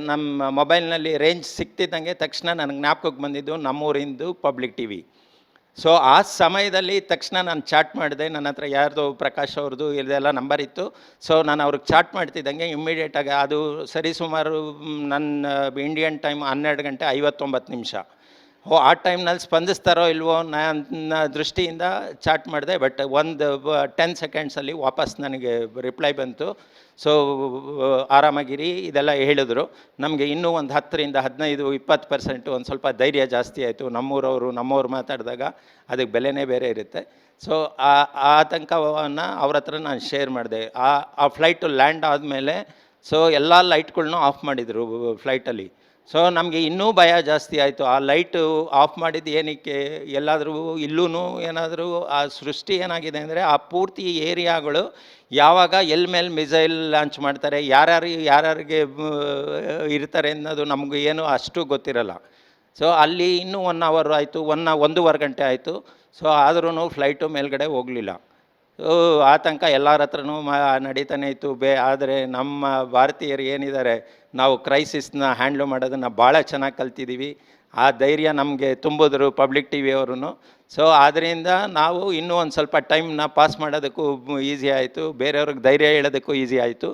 ನಮ್ಮ ಮೊಬೈಲ್ನಲ್ಲಿ ರೇಂಜ್ ಸಿಕ್ತಿದ್ದಂಗೆ ತಕ್ಷಣ ನನಗೆ ಜ್ಞಾಪಕಕ್ಕೆ ಬಂದಿದ್ದು ನಮ್ಮೂರಿಂದು ಪಬ್ಲಿಕ್ ಟಿ ವಿ. ಸೊ ಆ ಸಮಯದಲ್ಲಿ ತಕ್ಷಣ ನಾನು ಚಾಟ್ ಮಾಡಿದೆ. ನನ್ನ ಹತ್ರ ಯಾರ್ದೋ ಪ್ರಕಾಶ್ ಅವ್ರದ್ದು ಇದೆಲ್ಲ ನಂಬರ್ ಇತ್ತು. ಸೊ ನಾನು ಅವ್ರಿಗೆ ಚಾಟ್ ಮಾಡ್ತಿದ್ದಂಗೆ ಇಮ್ಮಿಡಿಯೇಟಾಗಿ ಅದು ಸರಿಸುಮಾರು ನನ್ನ ಇಂಡಿಯನ್ ಟೈಮ್ 12 ಗಂಟೆ 59 ನಿಮಿಷ. ಆ ಟೈಮ್ನಲ್ಲಿ ಸ್ಪಂದಿಸ್ತಾರೋ ಇಲ್ವೋ ನನ್ನ ದೃಷ್ಟಿಯಿಂದ ಚಾಟ್ ಮಾಡಿದೆ. ಬಟ್ ಒಂದು 10 ಸೆಕೆಂಡ್ಸಲ್ಲಿ ವಾಪಸ್ ನನಗೆ ರಿಪ್ಲೈ ಬಂತು. ಸೊ ಆರಾಮಾಗಿರಿ ಇದೆಲ್ಲ ಹೇಳಿದ್ರು. ನಮಗೆ ಇನ್ನೂ ಒಂದು 10ರಿಂದ 15-20% ಒಂದು ಸ್ವಲ್ಪ ಧೈರ್ಯ ಜಾಸ್ತಿ ಆಯಿತು. ನಮ್ಮವ್ರು ಮಾತಾಡಿದಾಗ ಅದಕ್ಕೆ ಬೆಲೆನೇ ಬೇರೆ ಇರುತ್ತೆ. ಸೊ ಆ ಆತಂಕವನ್ನು ಅವ್ರ ಹತ್ರ ನಾನು ಶೇರ್ ಮಾಡಿದೆ. ಆ ಫ್ಲೈಟು ಲ್ಯಾಂಡ್ ಆದಮೇಲೆ ಸೊ ಎಲ್ಲ ಲೈಟ್ಗಳ್ನೂ ಆಫ್ ಮಾಡಿದರು ಫ್ಲೈಟಲ್ಲಿ. ಸೊ ನಮಗೆ ಇನ್ನೂ ಭಯ ಜಾಸ್ತಿ ಆಯಿತು. ಆ ಲೈಟು ಆಫ್ ಮಾಡಿದ್ದು ಏನಕ್ಕೆ, ಎಲ್ಲಾದರೂ ಇಲ್ಲೂ ಏನಾದರೂ ಆ ಸೃಷ್ಟಿ ಏನಾಗಿದೆ ಅಂದರೆ ಆ ಪೂರ್ತಿ ಏರಿಯಾಗಳು ಯಾವಾಗ ಮೇಲೆ ಮಿಸೈಲ್ ಲಾಂಚ್ ಮಾಡ್ತಾರೆ, ಯಾರ್ಯಾರಿಗೆ ಇರ್ತಾರೆ ಅನ್ನೋದು ನಮಗೂ ಏನು ಅಷ್ಟು ಗೊತ್ತಿರಲ್ಲ. ಸೊ ಅಲ್ಲಿ ಇನ್ನೂ 1 ಅವರ್ ಆಯಿತು, 1.5 ಗಂಟೆ ಆಯಿತು. ಸೊ ಆದ್ರೂ ಫ್ಲೈಟು ಮೇಲ್ಗಡೆ ಹೋಗಲಿಲ್ಲ. ಆತಂಕ ಎಲ್ಲರ ಹತ್ರನೂ ನಡೀತಾನೆ ಇತ್ತು. ಆದರೆ ನಮ್ಮ ಭಾರತೀಯರು ಏನಿದ್ದಾರೆ, ನಾವು ಕ್ರೈಸಿಸ್ನ ಹ್ಯಾಂಡ್ಲ್ ಮಾಡೋದನ್ನು ಭಾಳ ಚೆನ್ನಾಗಿ ಕಲ್ತಿದ್ದೀವಿ. ಆ ಧೈರ್ಯ ನಮಗೆ ತುಂಬಿದ್ರು ಪಬ್ಲಿಕ್ ಟಿ ವಿಯವ್ರೂ. ಸೊ ಆದ್ದರಿಂದ ನಾವು ಇನ್ನೂ ಒಂದು ಸ್ವಲ್ಪ ಟೈಮ್ನ ಪಾಸ್ ಮಾಡೋದಕ್ಕೂ ಈಸಿ ಆಯಿತು, ಬೇರೆಯವ್ರಿಗೆ ಧೈರ್ಯ ಹೇಳೋದಕ್ಕೂ ಈಸಿ ಆಯಿತು.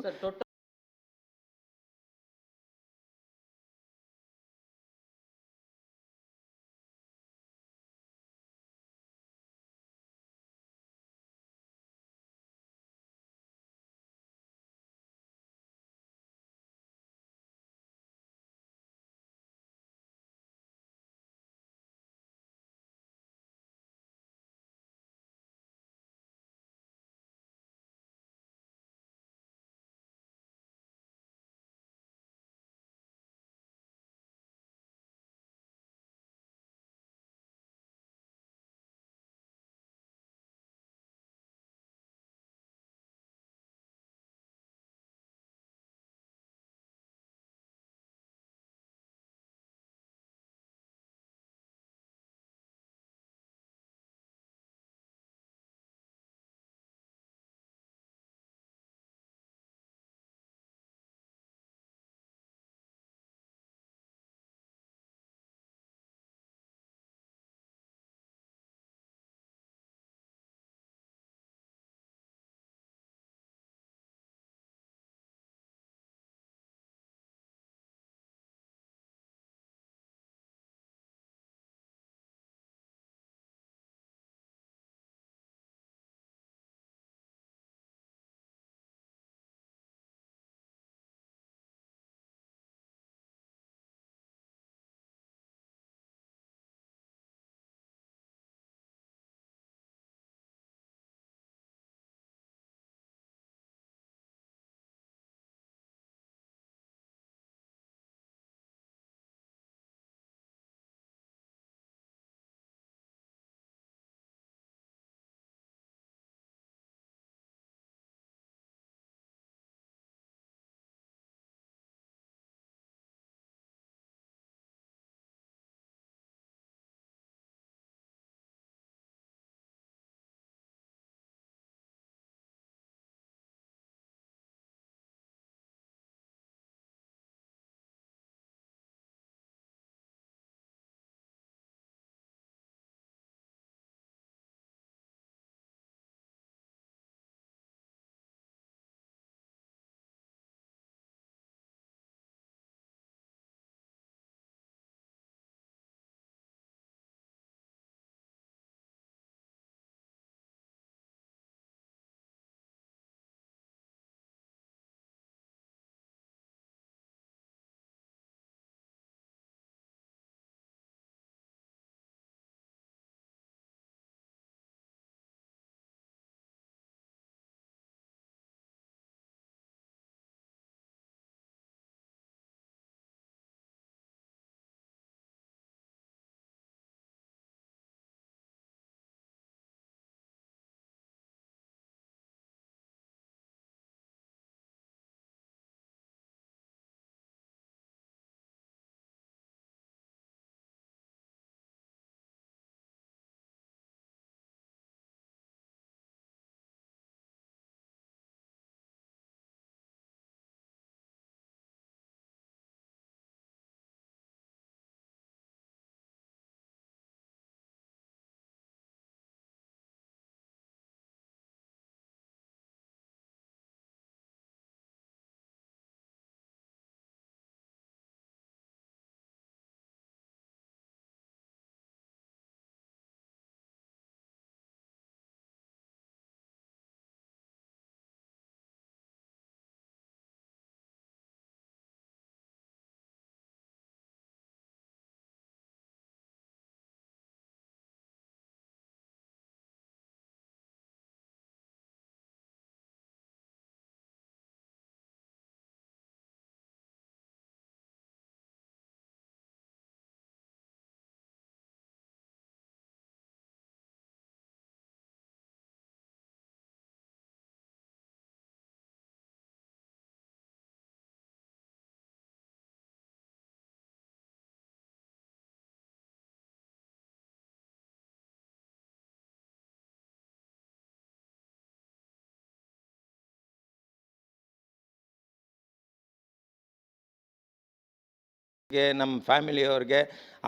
ಗೆ ನಮ್ಮ ಫ್ಯಾಮಿಲಿಯವ್ರಿಗೆ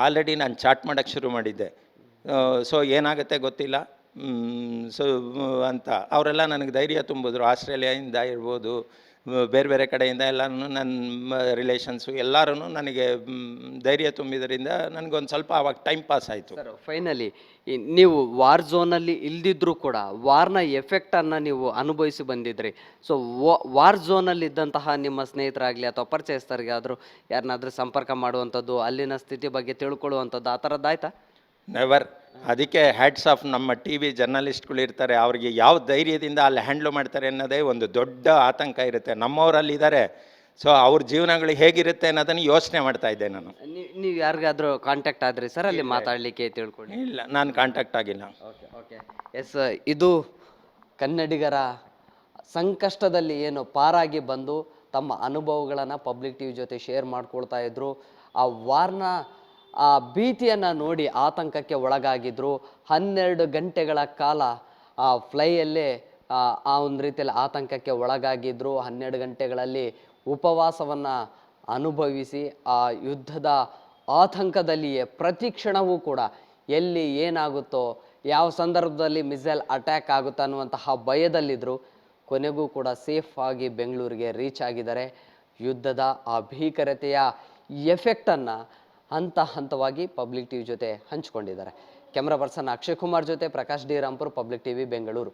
ಆಲ್ರೆಡಿ ನಾನು ಚಾಟ್ ಮಾಡೋಕ್ಕೆ ಶುರು ಮಾಡಿದ್ದೆ. ಸೊ ಏನಾಗುತ್ತೆ ಗೊತ್ತಿಲ್ಲ, ಸೊ ಅಂತ ಅವರೆಲ್ಲ ನನಗೆ ಧೈರ್ಯ ತುಂಬಿದ್ರು. ಆಸ್ಟ್ರೇಲಿಯಾದಿಂದ ಇರ್ಬೋದು, ಬೇರೆ ಬೇರೆ ಕಡೆಯಿಂದ ಎಲ್ಲರೂ ನನ್ನ ರಿಲೇಷನ್ಸು ಎಲ್ಲರೂ ನನಗೆ ಧೈರ್ಯ ತುಂಬಿದ್ರಿಂದ ನನಗೊಂದು ಸ್ವಲ್ಪ ಆವಾಗ ಟೈಮ್ ಪಾಸ್ ಆಯಿತು. ಸರ್ ಫೈನಲಿ ನೀವು ವಾರ್ ಝೋನಲ್ಲಿ ಇಲ್ದಿದ್ರೂ ಕೂಡ ವಾರ್ನ ಎಫೆಕ್ಟನ್ನು ನೀವು ಅನುಭವಿಸಿ ಬಂದಿದ್ರಿ. ಸೊ ವಾರ್ ಝೋನಲ್ಲಿ ಇದ್ದಂತಹ ನಿಮ್ಮ ಸ್ನೇಹಿತರಾಗಲಿ ಅಥವಾ ಪರಿಚಯಸ್ಥರಿಗಾದರೂ ಯಾರನ್ನಾದ್ರೂ ಸಂಪರ್ಕ ಮಾಡುವಂಥದ್ದು, ಅಲ್ಲಿನ ಸ್ಥಿತಿ ಬಗ್ಗೆ ತಿಳ್ಕೊಳ್ಳುವಂಥದ್ದು ಆ ಥರದ್ದಾಯ್ತಾ? ನೆವರ್. ಅದಕ್ಕೆ ಹ್ಯಾಟ್ಸ್ ಆಫ್ ನಮ್ಮ ಟಿ ವಿ ಜರ್ನಲಿಸ್ಟ್ಗಳು ಇರ್ತಾರೆ, ಅವ್ರಿಗೆ ಯಾವ ಧೈರ್ಯದಿಂದ ಅಲ್ಲಿ ಹ್ಯಾಂಡ್ಲ್ ಮಾಡ್ತಾರೆ ಅನ್ನೋದೇ ಒಂದು ದೊಡ್ಡ ಆತಂಕ ಇರುತ್ತೆ. ನಮ್ಮವರಲ್ಲಿ ಇದ್ದಾರೆ, ಸೊ ಅವ್ರ ಜೀವನಗಳು ಹೇಗಿರುತ್ತೆ ಅನ್ನೋದನ್ನು ಯೋಚನೆ ಮಾಡ್ತಾ ಇದ್ದೆ ನಾನು. ನೀವು ಯಾರಿಗಾದ್ರೂ ಕಾಂಟ್ಯಾಕ್ಟ್ ಆದ್ರಿ ಸರ್ ಅಲ್ಲಿ ಮಾತಾಡಲಿಕ್ಕೆ ತಿಳ್ಕೊಳ್ಳಿ? ಇಲ್ಲ, ನಾನು ಕಾಂಟ್ಯಾಕ್ಟ್ ಆಗಿಲ್ಲ. ಓಕೆ ಓಕೆ ಎಸ್, ಇದು ಕನ್ನಡಿಗರ ಸಂಕಷ್ಟದಲ್ಲಿ ಏನು ಪಾರಾಗಿ ಬಂದು ತಮ್ಮ ಅನುಭವಗಳನ್ನು ಪಬ್ಲಿಕ್ ಟಿವಿ ಜೊತೆ ಶೇರ್ ಮಾಡ್ಕೊಳ್ತಾ ಇದ್ರು. ಆ ವಾರ್ನ ಆ ಭೀತಿಯನ್ನು ನೋಡಿ ಆತಂಕಕ್ಕೆ ಒಳಗಾಗಿದ್ರು. 12 ಗಂಟೆಗಳ ಕಾಲ ಆ ಫ್ಲೈಯಲ್ಲೇ ಆ ಒಂದು ರೀತಿಯಲ್ಲಿ ಆತಂಕಕ್ಕೆ ಒಳಗಾಗಿದ್ರು. 12 ಗಂಟೆಗಳಲ್ಲಿ ಉಪವಾಸವನ್ನು ಅನುಭವಿಸಿ ಆ ಯುದ್ಧದ ಆತಂಕದಲ್ಲಿಯೇ ಪ್ರತಿ ಕ್ಷಣವೂ ಕೂಡ ಎಲ್ಲಿ ಏನಾಗುತ್ತೋ, ಯಾವ ಸಂದರ್ಭದಲ್ಲಿ ಮಿಸೈಲ್ ಅಟ್ಯಾಕ್ ಆಗುತ್ತೋ ಅನ್ನುವಂತಹ ಭಯದಲ್ಲಿದ್ದರು. ಕೊನೆಗೂ ಕೂಡ ಸೇಫ್ ಆಗಿ ಬೆಂಗಳೂರಿಗೆ ರೀಚ್ ಆಗಿದ್ದಾರೆ. ಯುದ್ಧದ ಆ ಭೀಕರತೆಯ ಎಫೆಕ್ಟನ್ನು ಹಂತ ಹಂತವಾಗಿ ಪಬ್ಲಿಕ್ ಟಿವಿ ಜೊತೆ ಹಂಚಿಕೊಂಡಿದ್ದಾರೆ. ಕ್ಯಾಮ್ರಾ ಪರ್ಸನ್ ಅಕ್ಷಯ್ ಕುಮಾರ್ ಜೊತೆ Prakash D Rampur, public TV, Bengaluru.